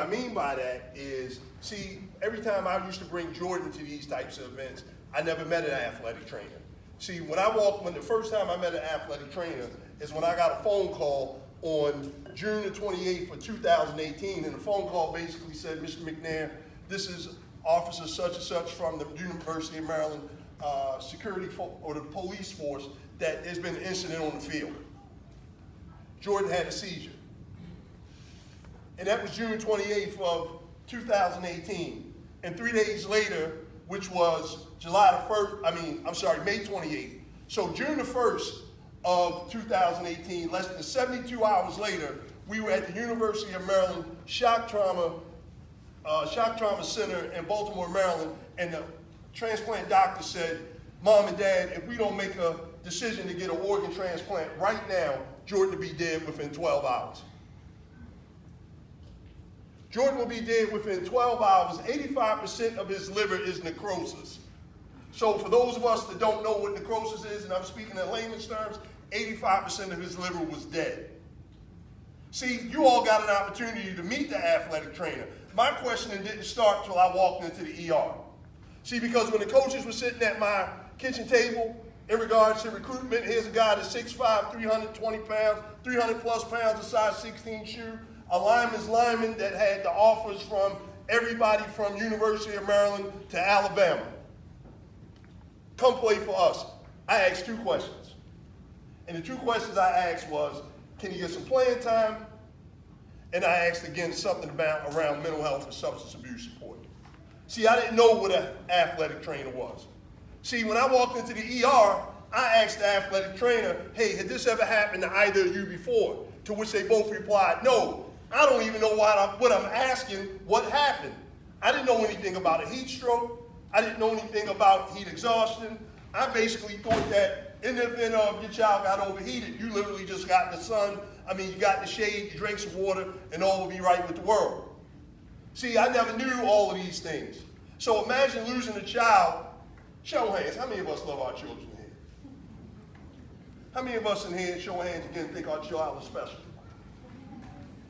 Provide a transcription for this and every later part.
I mean by that is, see, every time I used to bring Jordan to these types of events, I never met an athletic trainer. See, when the first time I met an athletic trainer is when I got a phone call on June the 28th of 2018, and the phone call basically said, Mr. McNair, this is Officer such and such from the University of Maryland security or the police force that there's been an incident on the field. Jordan had a seizure. And that was June 28th of 2018. And 3 days later, which was May 28th. So June the 1st of 2018, less than 72 hours later, we were at the University of Maryland Shock Trauma Center in Baltimore, Maryland, and the transplant doctor said, Mom and Dad, if we don't make a decision to get an organ transplant right now, Jordan will be dead within 12 hours. Jordan will be dead within 12 hours. 85% of his liver is necrosis. So for those of us that don't know what necrosis is, and I'm speaking in layman's terms, 85% of his liver was dead. See, you all got an opportunity to meet the athletic trainer. My questioning didn't start until I walked into the ER. See, because when the coaches were sitting at my kitchen table, in regards to recruitment, here's a guy that's 6'5", 320 pounds, 300 plus pounds, a size 16 shoe, a lineman that had the offers from everybody from University of Maryland to Alabama. Come play for us. I asked 2 questions. And the 2 questions I asked was, can you get some playing time? And I asked again something around mental health and substance abuse support. See, I didn't know what an athletic trainer was. See, when I walked into the ER, I asked the athletic trainer, hey, had this ever happened to either of you before? To which they both replied, no. I don't even know what I'm asking, what happened. I didn't know anything about a heat stroke. I didn't know anything about heat exhaustion. I basically thought that in the event of your child got overheated, you literally just got in the sun, you got in the shade, you drank some water, and all will be right with the world. See, I never knew all of these things. So imagine losing a child. Show hands, how many of us love our children here? How many of us in here, show hands again, think our child is special?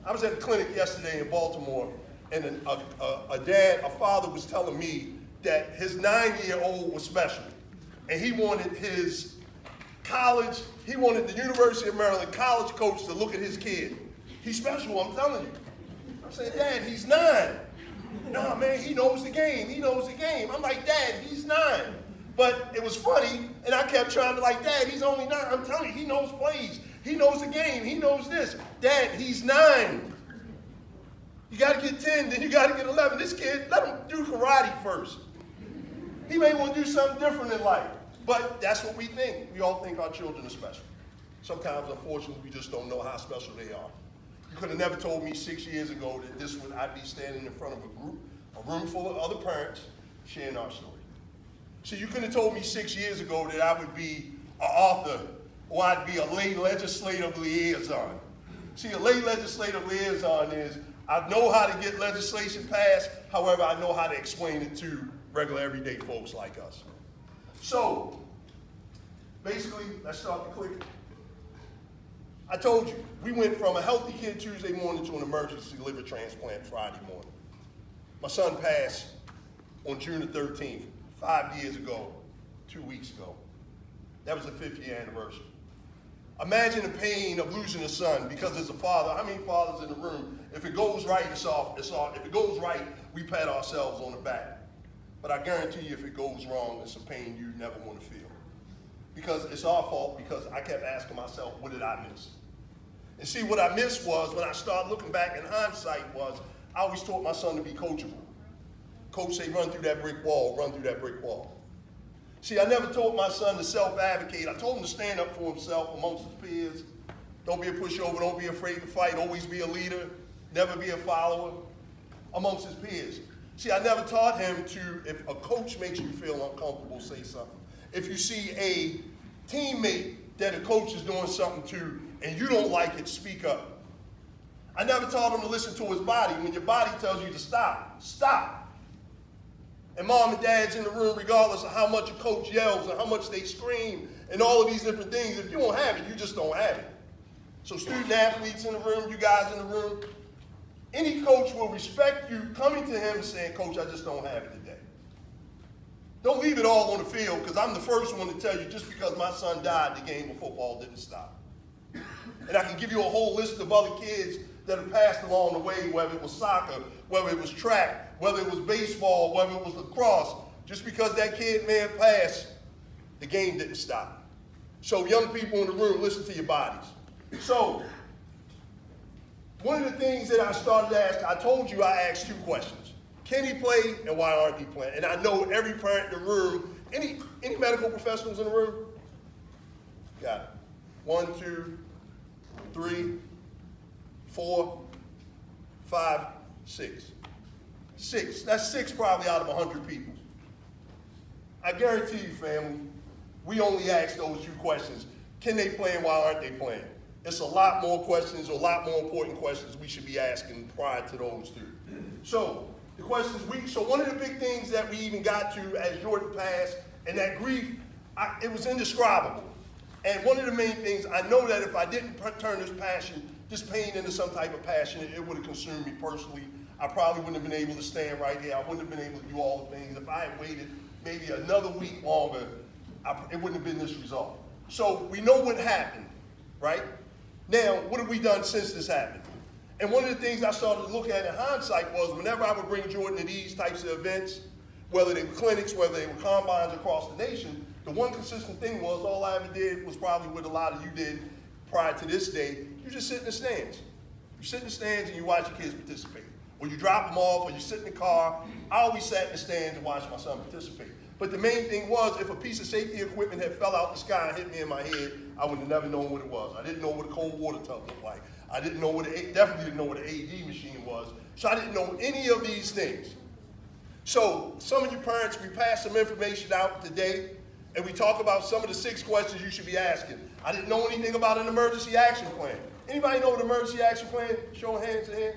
I was at a clinic yesterday in Baltimore, and a father was telling me that his 9-year-old was special. And he wanted the University of Maryland college coach to look at his kid. He's special, I'm telling you. I'm saying, Dad, he's 9. Nah, man, he knows the game. He knows the game. I'm like, Dad, he's 9. But it was funny, and I kept trying to Dad, he's only 9. I'm telling you, he knows plays. He knows the game. He knows this. Dad, he's 9. You got to get 10, then you got to get 11. This kid, let him do karate first. He may want to do something different in life. But that's what we think. We all think our children are special. Sometimes, unfortunately, we just don't know how special they are. You could have never told me 6 years ago that I'd be standing in front of a room full of other parents sharing our story. So you couldn't have told me 6 years ago that I would be an author or I'd be a lay legislative liaison. See, a lay legislative liaison is I know how to get legislation passed, however, I know how to explain it to regular everyday folks like us. So, basically, let's start the clicker. I told you, we went from a healthy kid Tuesday morning to an emergency liver transplant Friday morning. My son passed on June the 13th, 5 years ago, 2 weeks ago. That was the 5th year anniversary. Imagine the pain of losing a son, because as a father, how many fathers in the room, if it goes right, it's off. If it goes right, we pat ourselves on the back. But I guarantee you if it goes wrong, it's a pain you never want to feel. Because it's our fault, because I kept asking myself, what did I miss? And see, what I missed was, when I started looking back in hindsight, was I always taught my son to be coachable. Coach say, run through that brick wall, run through that brick wall. See, I never told my son to self-advocate. I told him to stand up for himself amongst his peers. Don't be a pushover, don't be afraid to fight, always be a leader, never be a follower amongst his peers. See, I never taught him to, if a coach makes you feel uncomfortable, say something. If you see a teammate that a coach is doing something to and you don't like it, speak up. I never taught him to listen to his body. When your body tells you to stop, stop. And mom and dad's in the room, regardless of how much a coach yells and how much they scream and all of these different things. If you don't have it, you just don't have it. So student athletes in the room, you guys in the room, Any coach will respect you coming to him and saying, Coach, I just don't have it today. Don't leave it all on the field, because I'm the first one to tell you, just because my son died, the game of football didn't stop. And I can give you a whole list of other kids that have passed along the way, whether it was soccer, whether it was track, whether it was baseball, whether it was lacrosse. Just because that kid may have passed, the game didn't stop. So young people in the room, listen to your bodies. So one of the things that I started to ask, I told you I asked 2 questions. Can he play, and why aren't he playing? And I know every parent in the room, any medical professionals in the room? Got it. 1, 2, 3, 4, 5, 6. 6. That's 6 probably out of 100 people. I guarantee you, family, we only ask those 2 questions. Can they play and why aren't they playing? It's a lot more questions, a lot more important questions we should be asking prior to those 2. So the questions so one of the big things that we even got to as Jordan passed, and that grief, it was indescribable. And one of the main things, I know that if I didn't turn this pain into some type of passion, it would have consumed me personally. I probably wouldn't have been able to stand right here. I wouldn't have been able to do all the things. If I had waited maybe another week longer, it wouldn't have been this result. So we know what happened, right? Now, what have we done since this happened? And one of the things I started to look at in hindsight was whenever I would bring Jordan to these types of events, whether they were clinics, whether they were combines across the nation, the one consistent thing was all I ever did was probably what a lot of you did prior to this day. You just sit in the stands. You sit in the stands and you watch your kids participate. Or you drop them off, or you sit in the car. I always sat in the stands and watched my son participate. But the main thing was, if a piece of safety equipment had fell out the sky and hit me in my head, I would have never known what it was. I didn't know what a cold water tub looked like. I didn't know definitely didn't know what an AED machine was. So I didn't know any of these things. So some of you parents, we pass some information out today, and we talk about some of the 6 questions you should be asking. I didn't know anything about an emergency action plan. Anybody know what an emergency action plan? Show of hands in.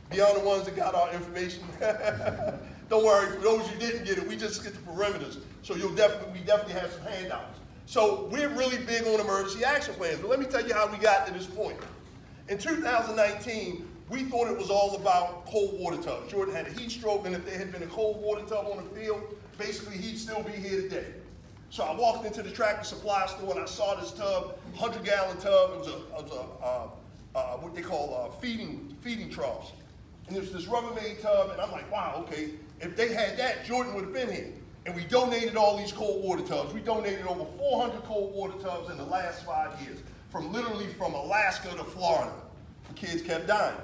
Beyond the ones that got our information. Don't worry, for those who didn't get it, we just get the perimeters. So we definitely have some handouts. So we're really big on emergency action plans. But let me tell you how we got to this point. In 2019, we thought it was all about cold water tubs. Jordan had a heat stroke, and if there had been a cold water tub on the field, basically he'd still be here today. So I walked into the Tractor Supply store and I saw this tub, 100-gallon tub. It was what they call feeding troughs. And there's this Rubbermaid tub, and I'm like, wow, okay, if they had that, Jordan would have been here. And we donated all these cold water tubs. We donated over 400 cold water tubs in the last 5 years, literally from Alaska to Florida. The kids kept dying.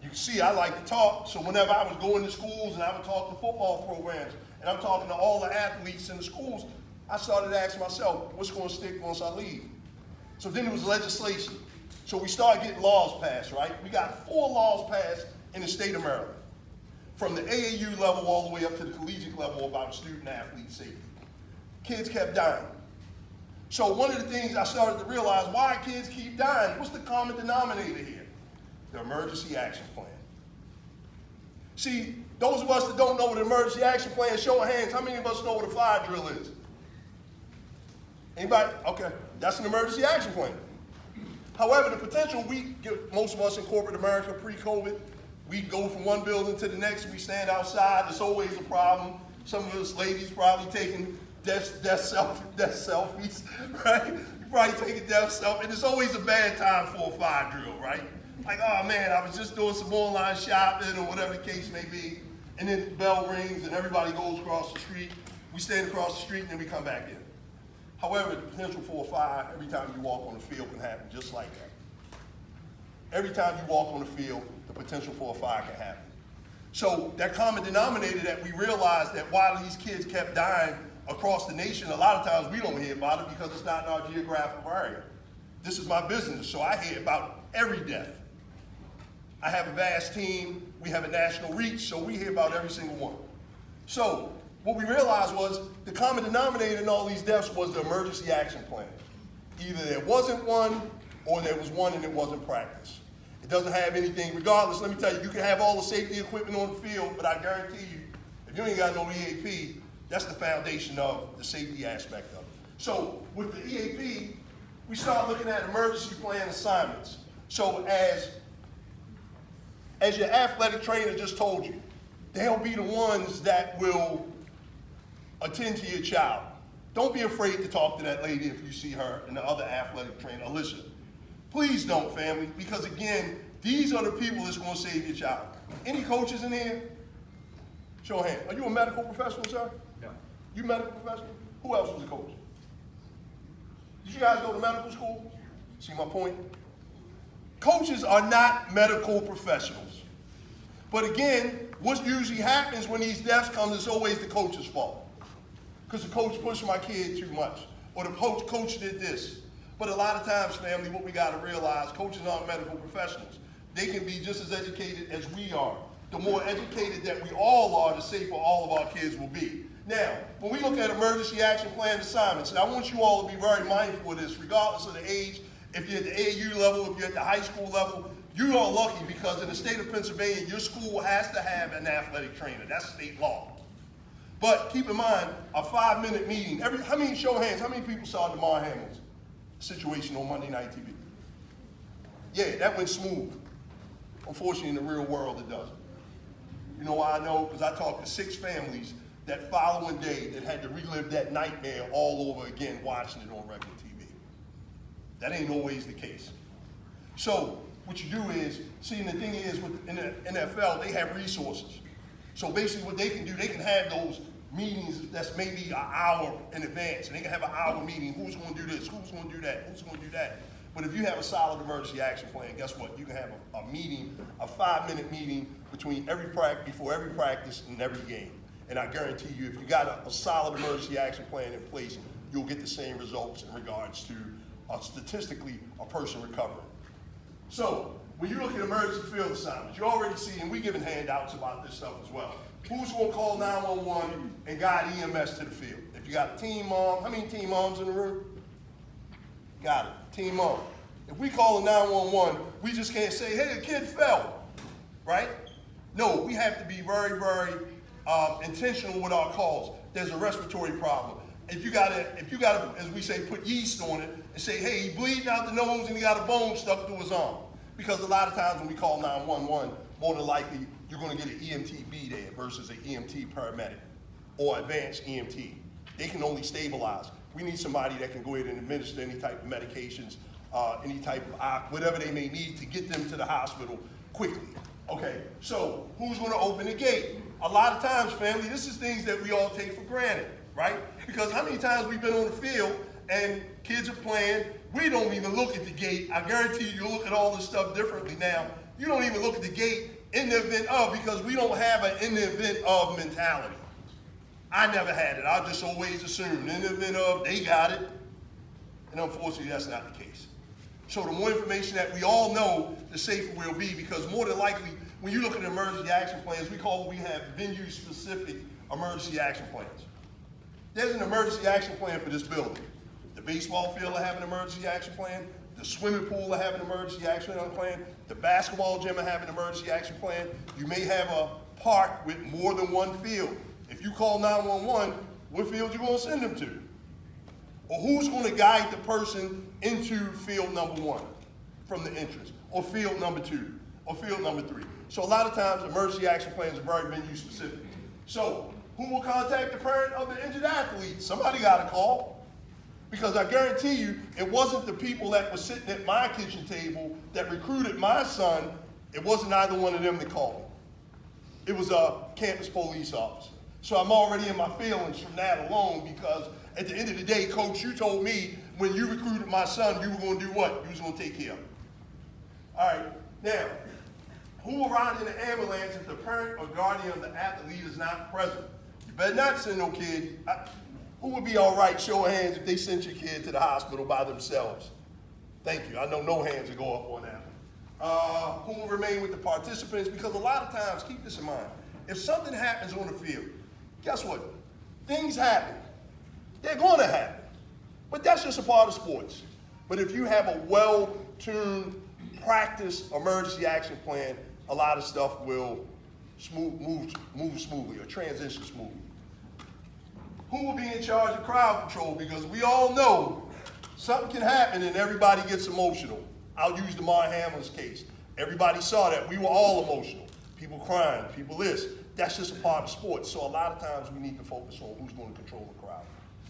You can see I like to talk, so whenever I was going to schools and I would talk to football programs, and I'm talking to all the athletes in the schools, I started asking myself, what's going to stick once I leave? So then it was legislation. So we started getting laws passed, right? We got 4 laws passed in the state of Maryland, from the AAU level all the way up to the collegiate level about student-athlete safety. Kids kept dying. So one of the things I started to realize, why kids keep dying, what's the common denominator here? The emergency action plan. See, those of us that don't know what an emergency action plan is, show of hands, how many of us know what a fire drill is? Anybody? Okay, that's an emergency action plan. However, the potential, most of us in corporate America pre-COVID, we go from one building to the next, we stand outside, it's always a problem. Some of us ladies probably taking death selfies, right? You probably take a death selfie, and it's always a bad time for a fire drill, right? Like, oh man, I was just doing some online shopping or whatever the case may be, and then the bell rings and everybody goes across the street. We stand across the street and then we come back in. However, the potential for a fire every time you walk on the field can happen just like that. Every time you walk on the field, the potential for a fire can happen. So that common denominator that we realized that while these kids kept dying across the nation, a lot of times we don't hear about it because it's not in our geographical area. This is my business, so I hear about every death. I have a vast team, we have a national reach, so we hear about every single one. So what we realized was the common denominator in all these deaths was the emergency action plan. Either there wasn't one, or there was one and it wasn't practiced. It doesn't have anything, regardless, let me tell you, you can have all the safety equipment on the field, but I guarantee you, if you ain't got no EAP, that's the foundation of the safety aspect of it. So with the EAP, we start looking at emergency plan assignments. So as as your athletic trainer just told you, they'll be the ones that will attend to your child. Don't be afraid to talk to that lady if you see her and the other athletic trainer. Listen, please don't, family, because again, these are the people that's going to save your child. Any coaches in here? Show a hand. Are you a medical professional, sir? No. You medical professional? Who else was a coach? Did you guys go to medical school? See my point? Coaches are not medical professionals. But again, what usually happens when these deaths come is always the coach's fault. Because the coach pushed my kid too much. Or the coach did this. But a lot of times, family, what we got to realize, coaches aren't medical professionals. They can be just as educated as we are. The more educated that we all are, the safer all of our kids will be. Now, when we look at emergency action plan assignments, and I want you all to be very mindful of this, regardless of the age, if you're at the AAU level, if you're at the high school level, you are lucky because in the state of Pennsylvania, your school has to have an athletic trainer. That's state law. But keep in mind, a 5-minute meeting. How many, show of hands, how many people saw DeMar Hamlin's situation on Monday Night TV? Yeah, that went smooth. Unfortunately, in the real world, it doesn't. You know why I know? Because I talked to 6 families that following day that had to relive that nightmare all over again watching it on regular TV. That ain't always the case. So what you do is, see, and the thing is, in the NFL, they have resources. So basically what they can do, they can have those meetings that's maybe an hour in advance, and they can have an hour meeting. Who's going to do this? Who's going to do that? Who's going to do that? But if you have a solid emergency action plan, guess what? You can have a meeting, a 5-minute meeting before every practice and every game. And I guarantee you, if you got a solid emergency action plan in place, you'll get the same results in regards to statistically a person recovering. So when you look at emergency field assignments, you already see, and we're giving handouts about this stuff as well. Who's going to call 911 and guide EMS to the field? If you got a team mom, how many team moms in the room? Got it, team mom. If we call a 911, we just can't say, hey, the kid fell, right? No, we have to be very, very intentional with our calls. There's a respiratory problem. If you gotta, as we say, put yeast on it and say, hey, he bleeding out the nose and he got a bone stuck through his arm. Because a lot of times when we call 911, more than likely you're gonna get an EMTB there versus an EMT paramedic or advanced EMT. They can only stabilize. We need somebody that can go ahead and administer any type of medications, any type of whatever they may need to get them to the hospital quickly. Okay, so who's gonna open the gate? A lot of times, family, this is things that we all take for granted, right? Because how many times we've been on the field and kids are playing, we don't even look at the gate. I guarantee you'll look at all this stuff differently now. You don't even look at the gate in the event of, because we don't have an in the event of mentality. I never had it. I just always assumed in the event of, they got it. And unfortunately, that's not the case. So the more information that we all know, the safer we'll be, because more than likely, when you look at emergency action plans, we have venue-specific emergency action plans. There's an emergency action plan for this building. The baseball field will have an emergency action plan. The swimming pool will have an emergency action plan. The basketball gym will have an emergency action plan. You may have a park with more than one field. If you call 911, what field you going to send them to? Or who's going to guide the person into field number 1 from the entrance, or field number 2, or field number 3? So a lot of times, emergency action plans are very venue specific. So who will contact the parent of the injured athlete? Somebody got to call. Because I guarantee you, it wasn't the people that were sitting at my kitchen table that recruited my son. It wasn't either one of them that called. It was a campus police officer. So I'm already in my feelings from that alone, because at the end of the day, Coach, you told me when you recruited my son, you were going to do what? You was going to take care of him. All right, now, who will ride in the ambulance if the parent or guardian of the athlete is not present? You better not send no kid. Who would be all right, show of hands, if they sent your kid to the hospital by themselves? Thank you. I know no hands will go up on that one. Who will remain with the participants? Because a lot of times, keep this in mind, if something happens on the field, guess what? Things happen. They're going to happen. But that's just a part of sports. But if you have a well-tuned, practiced emergency action plan, a lot of stuff will move smoothly or transition smoothly. Who will be in charge of crowd control? Because we all know something can happen and everybody gets emotional. I'll use DeMar Hamlin's case. Everybody saw that. We were all emotional. People crying, people this. That's just a part of sports. So a lot of times we need to focus on who's going to control the crowd.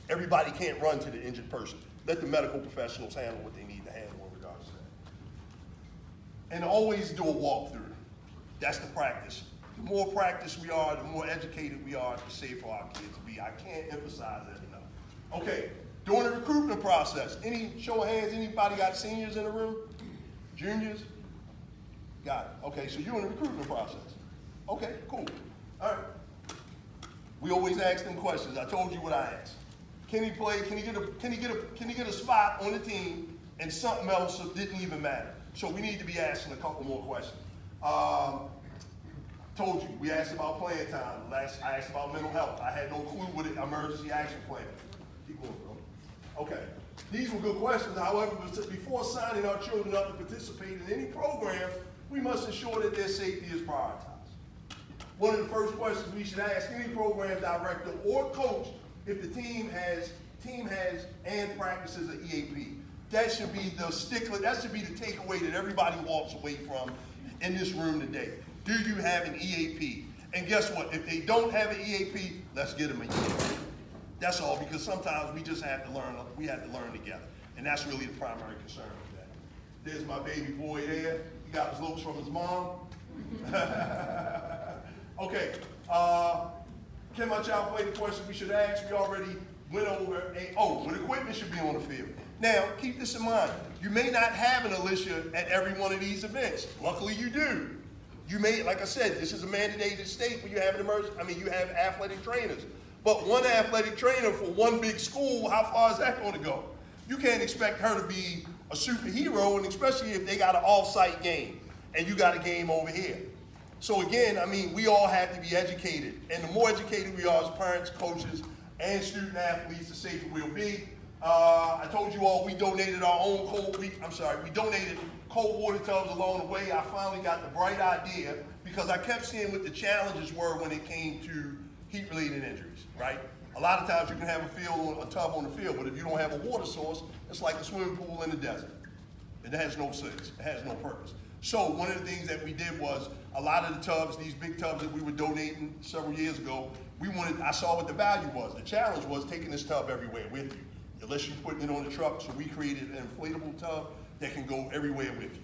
Everybody can't run to the injured person. Let the medical professionals handle what they need to handle in regards to that. And always do a walkthrough. That's the practice. The more practice we are, the more educated we are, the safer our kids will be. I can't emphasize that enough. Okay, during the recruitment process, any show of hands, anybody got seniors in the room? Juniors? Got it. Okay, so you're in the recruitment process. Okay, cool. All right. We always ask them questions. I told you what I asked. Can he play? Can he get a spot on the team? And something else that didn't even matter. So we need to be asking a couple more questions. Told you, we asked about playing time. I asked about mental health. I had no clue what an emergency action plan. Keep going, bro. Okay. These were good questions. However, before signing our children up to participate in any program, we must ensure that their safety is prioritized. One of the first questions we should ask any program director or coach if the team has and practices an EAP. That should be the stickler, that should be the takeaway that everybody walks away from in this room today. Do you have an EAP? And guess what? If they don't have an EAP, let's get them an EAP. That's all, because sometimes we just have to learn, we have to learn together. And that's really the primary concern with that. There's my baby boy there. He got his looks from his mom. Okay, can my child play? The question we should ask, we already went over, what equipment should be on the field. Now, keep this in mind. You may not have an Alicia at every one of these events. Luckily, you do. You may, like I said, this is a mandated state where you have you have athletic trainers. But one athletic trainer for one big school, how far is that going to go? You can't expect her to be a superhero, and especially if they got an off-site game and you got a game over here. So again, we all have to be educated. And the more educated we are as parents, coaches, and student athletes, the safer we'll be. I told you all we donated our own we donated cold water tubs along the way. I finally got the bright idea because I kept seeing what the challenges were when it came to heat-related injuries, right? A lot of times you can have a tub on the field, but if you don't have a water source, it's like a swimming pool in the desert. It has no sense. It has no purpose. So one of the things that we did was a lot of the tubs, these big tubs that we were donating several years ago, I saw what the value was. The challenge was taking this tub everywhere with you, unless you're putting it on the truck. So we created an inflatable tub that can go everywhere with you.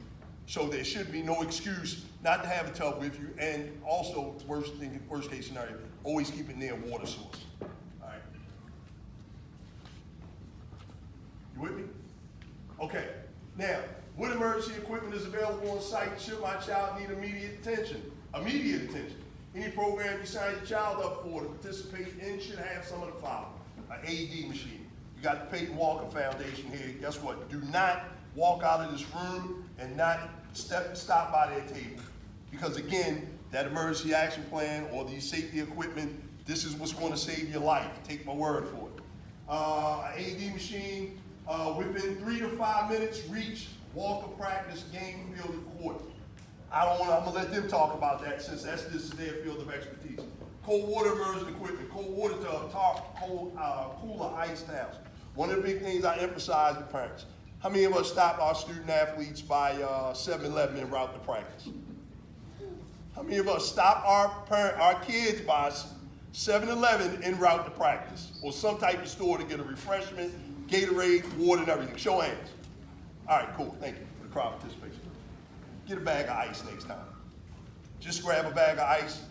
So there should be no excuse not to have a tub with you. And also, worst case scenario, always keep it near a water source. All right. You with me? Okay. Now, what emergency equipment is available on site should my child need immediate attention? Immediate attention. Any program you sign your child up for to participate in should have some of the following. An AED machine. You got the Peyton Walker Foundation here. Guess what? Do not walk out of this room and not stop by their table. Because again, that emergency action plan or the safety equipment, this is what's going to save your life. Take my word for it. An AED machine, within 3 to 5 minutes, reach Walker practice, game, field, and court. I'm gonna let them talk about that since this is their field of expertise. Cold water immersion equipment, cold water tub, cooler ice towels. One of the big things I emphasize to parents. How many of us stop our student athletes by 7-Eleven en route to practice? How many of us stop our kids by 7-Eleven en route to practice or some type of store to get a refreshment, Gatorade, water, and everything? Show hands. All right, cool. Thank you for the crowd participation. Get a bag of ice next time. Just grab a bag of ice.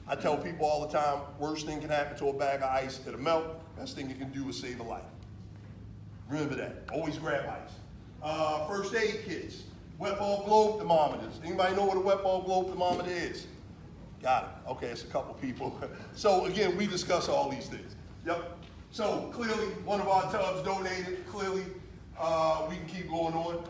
I tell people all the time, worst thing can happen to a bag of ice, it'll melt. Best thing you can do is save a life. Remember that. Always grab ice. First aid kits. Wet ball globe thermometers. Anybody know what a wet ball globe thermometer is? Got it. Okay, it's a couple people. So again, we discuss all these things. Yep. So clearly, one of our tubs donated. Clearly, we can keep going on.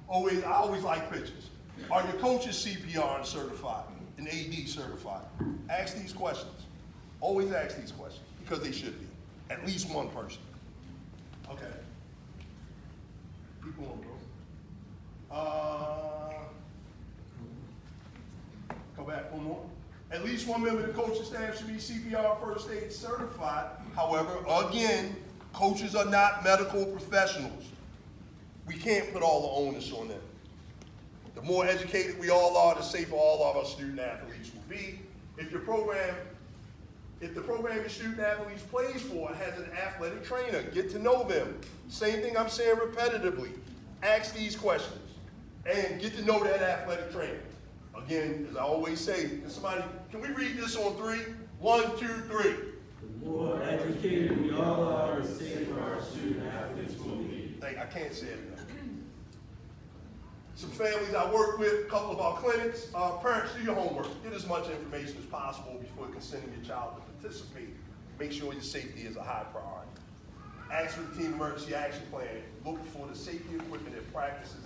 I always like pictures. Are your coaches CPR certified and AD certified? Ask these questions. Always ask these questions because they should be. At least one person. Okay. Keep going, bro. Go back one more. At least one member of the coaching staff should be CPR first aid certified. However, again, coaches are not medical professionals. We can't put all the onus on them. The more educated we all are, the safer all of our student athletes will be. If the program your student athletes plays for has an athletic trainer, get to know them. Same thing I'm saying repetitively. Ask these questions and get to know that athletic trainer. Again, as I always say, can we read this on three? 1, 2, 3. The more educated we all are, the safer our student athletes will be. I can't say it enough. Some families I work with, a couple of our clinics, parents, do your homework. Get as much information as possible before consenting your child to participate. Make sure your safety is a high priority. Ask for the team emergency action plan. Look for the safety equipment and practices